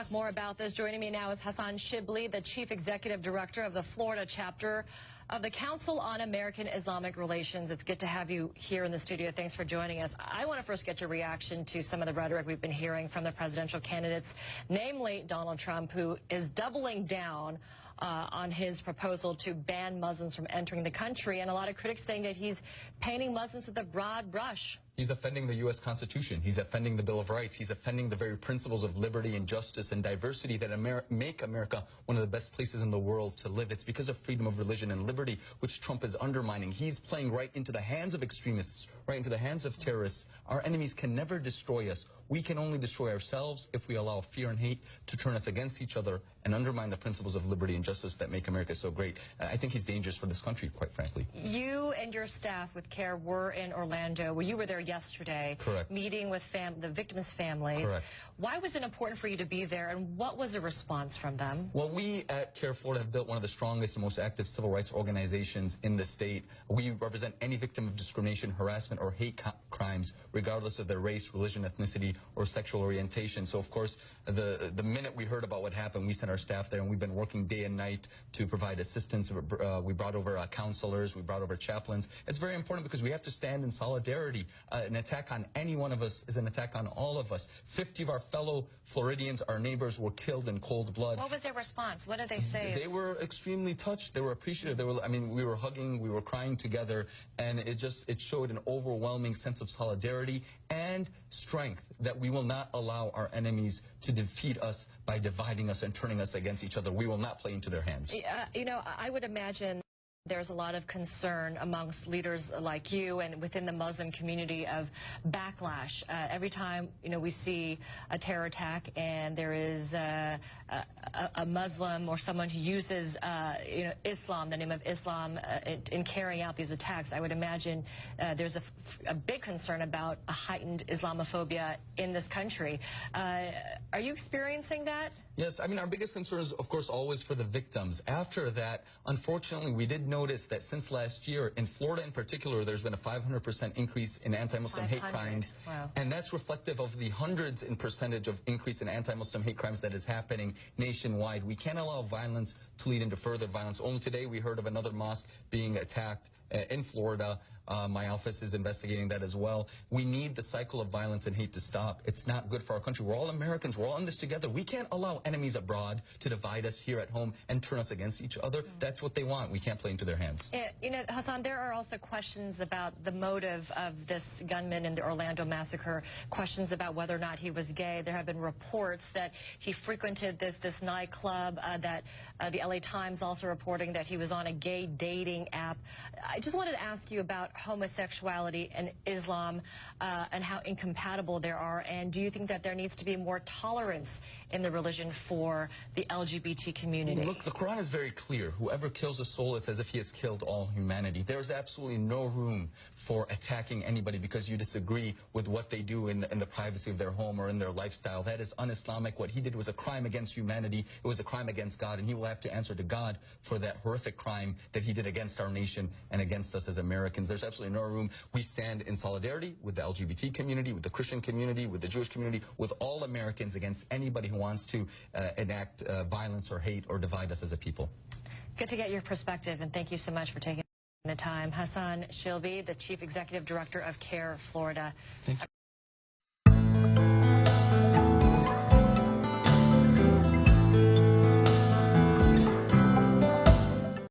talk more about this. Joining me now is Hassan Shibli, the Chief Executive Director of the Florida chapter of the Council on American Islamic Relations. It's good to have you here in the studio. Thanks for joining us. I want to first get your reaction to some of the rhetoric we've been hearing from the presidential candidates, namely Donald Trump, who is doubling down on his proposal to ban Muslims from entering the country, and a lot of critics saying that he's painting Muslims with a broad brush. He's offending the U.S. Constitution. He's offending the Bill of Rights. He's offending the very principles of liberty and justice and diversity that make America one of the best places in the world to live. It's because of freedom of religion and liberty, which Trump is undermining. He's playing right into the hands of extremists, right into the hands of terrorists. Our enemies can never destroy us. We can only destroy ourselves if we allow fear and hate to turn us against each other and undermine the principles of liberty and justice that make America so great. I think he's dangerous for this country, quite frankly. You and your staff with CAIR were in Orlando. Well, you were there yesterday. Correct. Meeting with the victims' families. Correct. Why was it important for you to be there, and what was the response from them? Well, we at CAIR Florida have built one of the strongest and most active civil rights organizations in the state. We represent any victim of discrimination, harassment, or hate crimes, regardless of their race, religion, ethnicity, or sexual orientation. So, of course, the minute we heard about what happened, we sent our staff there, and we've been working day and night to provide assistance. We brought over counselors. We brought over chaplains. It's very important because we have to stand in solidarity. An attack on any one of us is an attack on all of us. 50 of our fellow Floridians, our neighbors, were killed in cold blood. What was their response? What did they say? They were extremely touched. They were appreciative. We were hugging, we were crying together, and it showed an overwhelming sense of solidarity and strength that we will not allow our enemies to defeat us by dividing us and turning us against each other. We will not play into their hands. You know, I would imagine there's a lot of concern amongst leaders like you and within the Muslim community of backlash. Every time, we see a terror attack and there is a Muslim or someone who uses, Islam, the name of Islam, in carrying out these attacks, I would imagine there's a big concern about a heightened Islamophobia in this country. Are you experiencing that? Yes, our biggest concern is, of course, always for the victims. After that, unfortunately, we did notice that since last year, in Florida in particular, there's been a 500% increase in anti-Muslim hate crimes. Wow. And that's reflective of the hundreds in percentage of increase in anti-Muslim hate crimes that is happening nationwide. We can't allow violence to lead into further violence. Only today we heard of another mosque being attacked in Florida. My office is investigating that as well. We need the cycle of violence and hate to stop. It's not good for our country. We're all Americans. We're all in this together. We can't allow enemies abroad to divide us here at home and turn us against each other. That's what they want. We can't play into their hands. Hassan, there are also questions about the motive of this gunman in the Orlando massacre, questions about whether or not he was gay. There have been reports that he frequented this nightclub, that the LA Times also reporting that he was on a gay dating app. I just wanted to ask you about homosexuality and Islam and how incompatible they are, and do you think that there needs to be more tolerance in the religion for the LGBT community? Look, the Quran is very clear. Whoever kills a soul, it's as if he has killed all humanity. There's absolutely no room for attacking anybody because you disagree with what they do in the privacy of their home or in their lifestyle. That is un-Islamic. What he did was a crime against humanity. It was a crime against God, and he will have to answer to God for that horrific crime that he did against our nation and against us as Americans. There's absolutely no room. We stand in solidarity with the LGBT community, with the Christian community, with the Jewish community, with all Americans against anybody who wants to enact violence or hate or divide us as a people. Good to get your perspective, and thank you so much for taking the time. Hassan Shibli, the Chief Executive Director of CAIR Florida. Thank you.